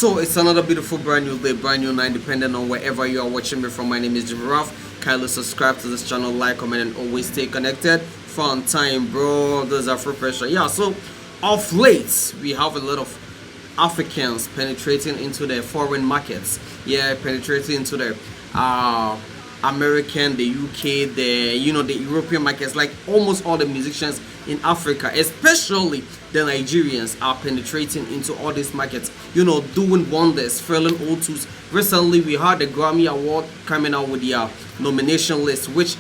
So it's another beautiful brand new day, brand new night, depending on wherever you are watching me from. My name is Jimmy Ruff. Kindly subscribe to this channel, like, comment, and always stay connected. Fun time, bro. There's Afro pressure. Yeah, so of late we have a lot of Africans penetrating into the foreign markets. Yeah, penetrating into the American, the UK, the European markets. Like almost all the musicians in Africa, especially the Nigerians, are penetrating into all these markets, doing wonders, filling O2s. Recently we had the Grammy Award coming out with the nomination list, which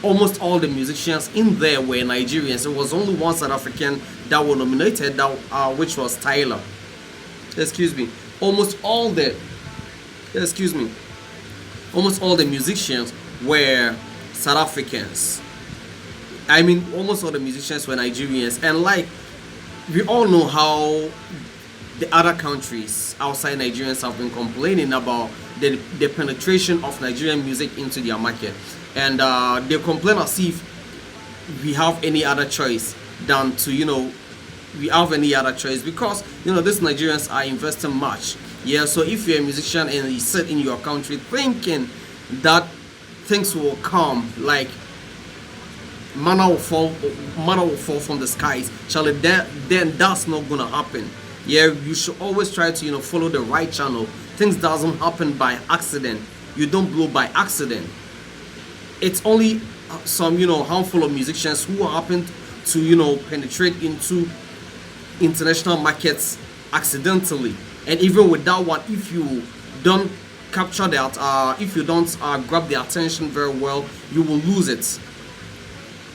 almost all the musicians in there were Nigerians. It was only one South African that were nominated, which was Tyler. Almost all the musicians were South Africans. I mean, almost all the musicians were Nigerians. And like, we all know how the other countries outside Nigerians have been complaining about the penetration of Nigerian music into their market. And they complain as if we have any other choice than to, because, these Nigerians are investing much. Yeah, so if you're a musician and you sit in your country thinking that things will come, like manna will fall from the skies, Charlie, then that's not gonna happen. Yeah, you should always try to follow the right channel. Things doesn't happen by accident. You don't blow by accident. It's only some handful of musicians who happen to penetrate into international markets accidentally. And even with that one, if you don't capture that, if you don't grab the attention very well, you will lose it.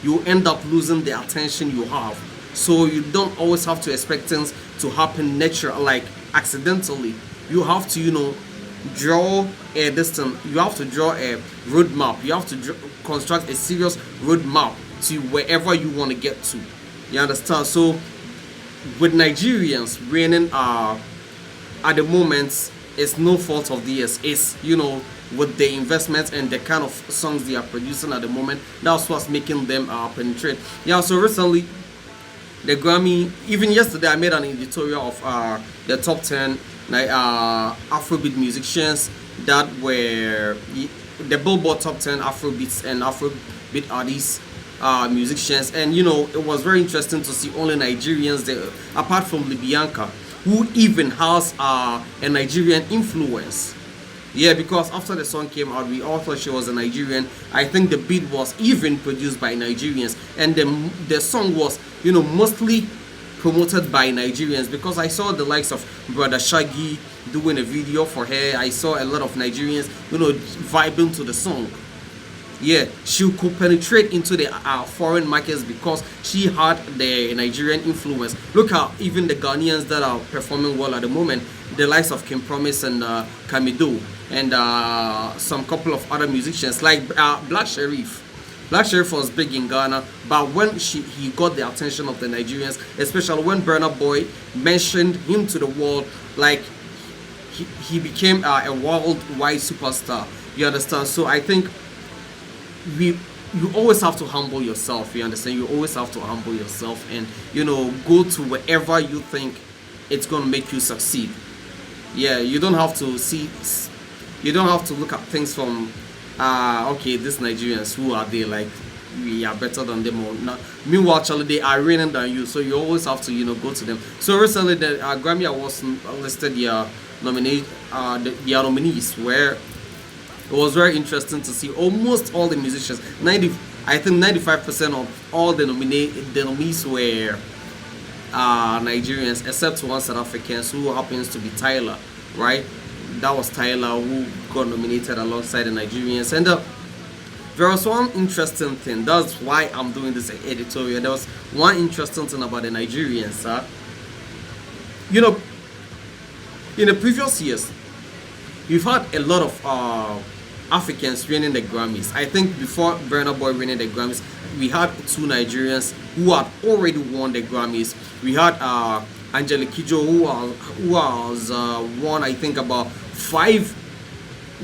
You end up losing the attention you have. So you don't always have to expect things to happen naturally, like accidentally. You have to draw a distance. You have to draw a roadmap. You have to construct a serious roadmap to wherever you want to get to. You understand? So with Nigerians reigning at the moment, it's no fault of theirs. It's with the investment and the kind of songs they are producing at the moment, that's what's making them penetrate. Yeah, so recently the Grammy, even yesterday I made an editorial of the top 10 Afrobeat musicians that were the Billboard top 10 Afrobeats and Afrobeat artists musicians. And it was very interesting to see only Nigerians there, apart from Libyanka, who even has a Nigerian influence. Yeah, because after the song came out, we all thought she was a Nigerian. I think the beat was even produced by Nigerians, and the song was mostly promoted by Nigerians, because I saw the likes of Brother Shaggy doing a video for her. I saw a lot of Nigerians vibing to the song. Yeah, she could penetrate into the foreign markets because she had the Nigerian influence. Look at even the Ghanaians that are performing well at the moment, the likes of Kim Promise and Kamido, and some couple of other musicians like Black Sherif. Black Sherif was big in Ghana, but when he got the attention of the Nigerians, especially when Burna Boy mentioned him to the world, like he became a worldwide superstar. You understand? So I think you always have to humble yourself. You understand? You always have to humble yourself and go to wherever you think it's gonna make you succeed. Yeah, you don't have to look at things from okay, these Nigerians, who are they, like we are better than them or not. Meanwhile, actually they are reigning than you, so you always have to go to them. So recently the Grammy Awards listed their nominees, where it was very interesting to see almost all the musicians. 95% of all the nominees were Nigerians, except one South African who happens to be Tyler, right? That was Tyler who got nominated alongside the Nigerians. And there was one interesting thing. That's why I'm doing this editorial. There was one interesting thing about the Nigerians. In the previous years, we've had a lot of Africans winning the Grammys. I think before Burna Boy winning the Grammys, we had two Nigerians who had already won the Grammys. We had Angelique Kidjo, who has won, I think, about 5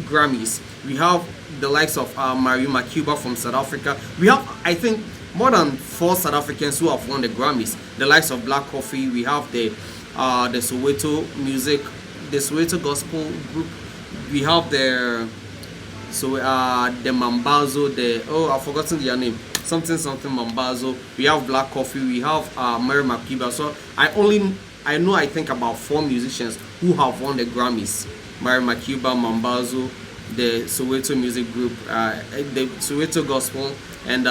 Grammys. We have the likes of Mary Makuba from South Africa. We have, I think, more than 4 South Africans who have won the Grammys. The likes of Black Coffee. We have the Soweto music the Soweto Gospel Group. We have the Mambazo, I've forgotten their name. Something Mambazo. We have Black Coffee. We have Mary Makiba. So I think about 4 musicians who have won the Grammys. Mary Makiba, Mambazo, the Soweto Music Group, the Soweto Gospel, and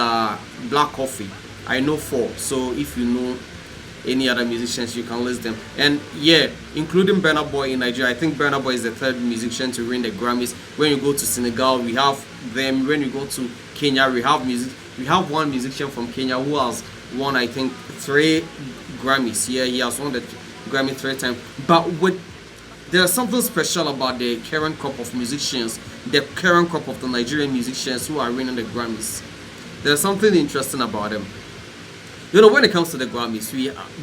Black Coffee. I know 4. So if you know any other musicians, you can list them. And yeah, including Burna Boy in Nigeria. I think Burna Boy is the 3rd musician to win the Grammys. When you go to Senegal, we have them. When you go to Kenya, we have one musician from Kenya who has won, I think, 3 Grammys. Yeah, he has won the Grammy 3 times. But there's something special about the current crop of musicians, the current crop of the Nigerian musicians who are winning the Grammys. There's something interesting about them. You know, when it comes to the Grammys,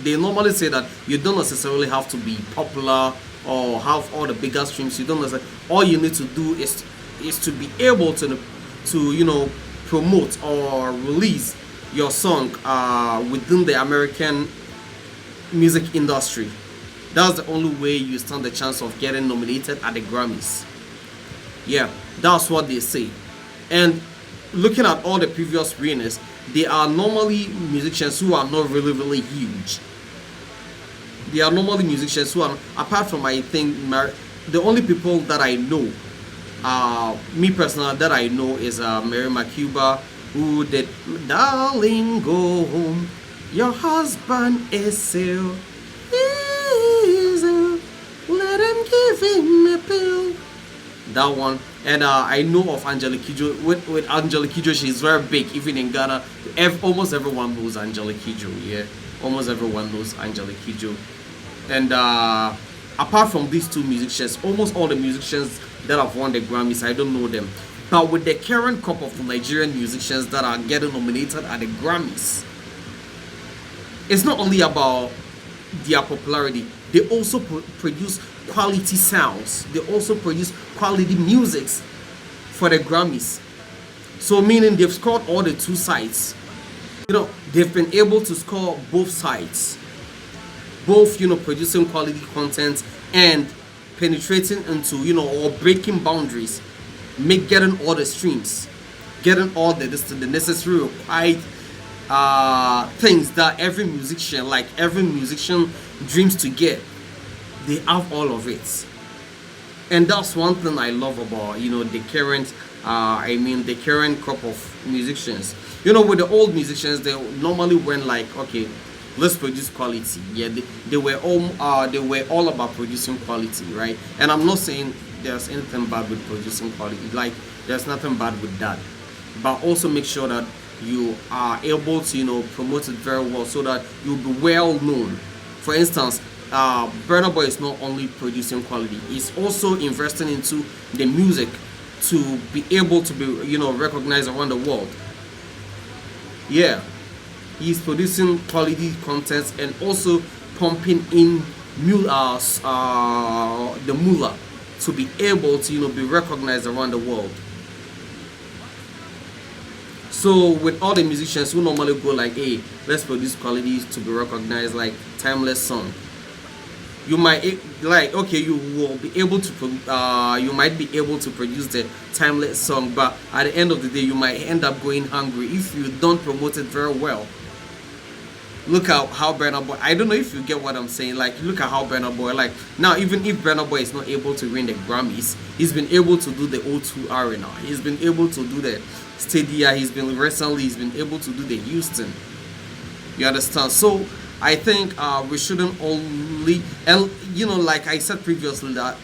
they normally say that you don't necessarily have to be popular or have all the bigger streams. You don't necessarily. All you need to do is to be able to promote or release your song within the American music industry. That's the only way you stand the chance of getting nominated at the Grammys. Yeah, that's what they say. And looking at all the previous winners, they are normally musicians who are not really huge. They are normally musicians who are, apart from, I think, the only people that I know, me personally, that I know is Mary Makuba, who did Darling Go Home, Your Husband is still easy, let him give him a pill. That one. And I know of Angelique Kidjo. With Angelique Kidjo, she's very big, even in Ghana. Almost everyone knows Angelique Kidjo. Yeah, almost everyone knows Angelique Kidjo. And apart from these 2 musicians, almost all the musicians that have won the Grammys, I don't know them. But with the current crop of Nigerian musicians that are getting nominated at the Grammys, it's not only about their popularity. They also produce quality sounds. They also produce quality musics for the Grammys. So meaning they've scored all the 2 sides. You know, they've been able to score both sides. Both, producing quality content and penetrating into, or breaking boundaries. Getting all the streams. Getting all the necessary required things that every musician dreams to get. They have all of it. And that's one thing I love about, the current crop of musicians. With the old musicians, they normally went like, okay, let's produce quality. Yeah, they were all about producing quality, right? And I'm not saying there's anything bad with producing quality. Like, there's nothing bad with that. But also make sure that you are able to, promote it very well so that you'll be well known. For instance, Burna Boy is not only producing quality, he's also investing into the music to be able to be, recognized around the world. Yeah, he's producing quality content and also pumping in the moolah to be able to, be recognized around the world. So with all the musicians who normally go like, hey, let's produce quality to be recognized, like timeless song. You might you will be able to you might be able to produce the timeless song, but at the end of the day you might end up going hungry if you don't promote it very well. Look at how Burna Boy, I don't know if you get what I'm saying, like look at how Burna Boy, like now even if Burna Boy is not able to win the Grammys, he's been able to do the O2 Arena, he's been able to do the Stadia, he's been able to do the Houston. You understand? So I think we shouldn't only, like I said previously, that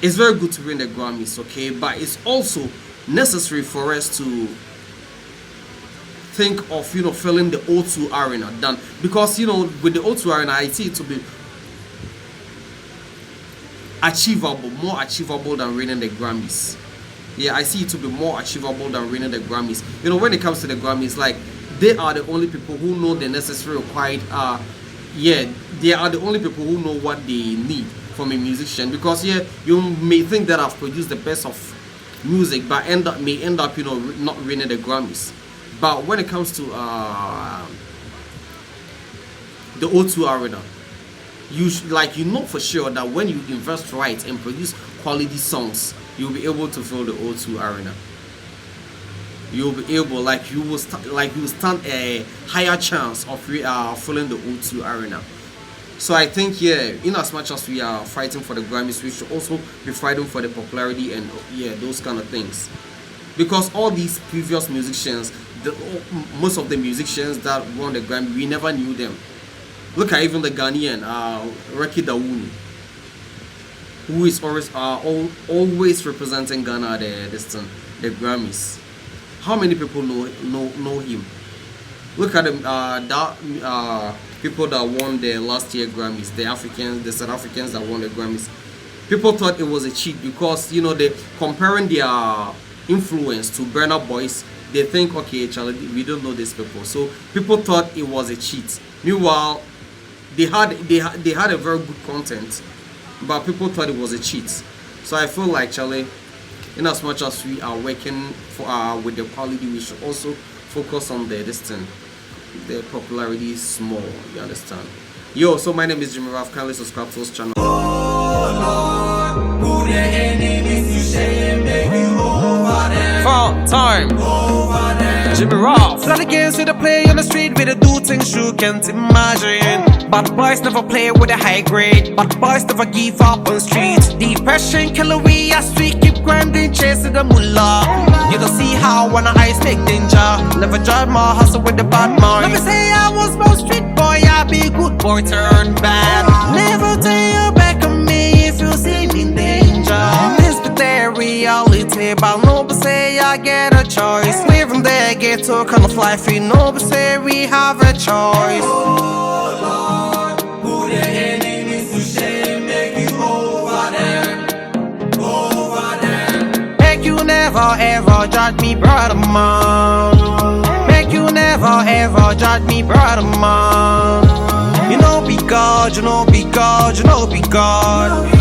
it's very good to win the Grammys, okay, but it's also necessary for us to think of filling the O2 Arena done, because with the O2 Arena I see it to be more achievable than winning the Grammys. Yeah, I see it to be more achievable than winning the Grammys. When it comes to the Grammys, like they are the only people who know the necessary required. They are the only people who know what they need from a musician. Because you may think that I've produced the best of music, but may end up not winning the Grammys. But when it comes to the O2 Arena, like, you know for sure that when you invest right and produce quality songs, you'll be able to fill the O2 arena. You'll be able, like, you will stand a higher chance of filling the O2 arena. So I think, yeah, in as much as we are fighting for the Grammys, we should also be fighting for the popularity and, yeah, those kind of things. Because all these previous musicians, most of the musicians that won the Grammy, we never knew them. Look at even the Ghanaian, Reki Dawuni, who is always representing Ghana at the Grammys. How many people know him? Look at them, people that won the last year Grammys, the South Africans that won the Grammys. People thought it was a cheat because, you know, they comparing their influence to Burna Boys. They think, okay, Charlie, we don't know these people, so people thought it was a cheat. Meanwhile, they had a very good content, but people thought it was a cheat. So I feel like, Charlie, in as much as we are working for with the quality, we should also focus on the distance. The popularity is small, you understand? Yo, so my name is Jimmy Ralph. Kindly subscribe to this channel. Oh Lord, who the enemies you shame, make you over them. Full time. Over them. Jimmy Ralph. Play the games with the play on the street with the do things you can't imagine. But boys never play with a high grade. But boys never give up on street. Depression, calorie, as we keep grinding, chasing the mullah. You don't see how when I take danger. Never judge my hustle with the bad mind. Let me say I was more street boy, I be good boy turn bad. Never turn your back on me if you see me in danger. This be the reality, but nobody say I get a choice. Living there, get to kind of life, we nobody say we have a choice. Oh Lord, who the enemies you shame, make you over them. Over them. Make you never ever judge me, brother man. Make you never ever judge me, brother man. You know be God, you know be God, you know be God.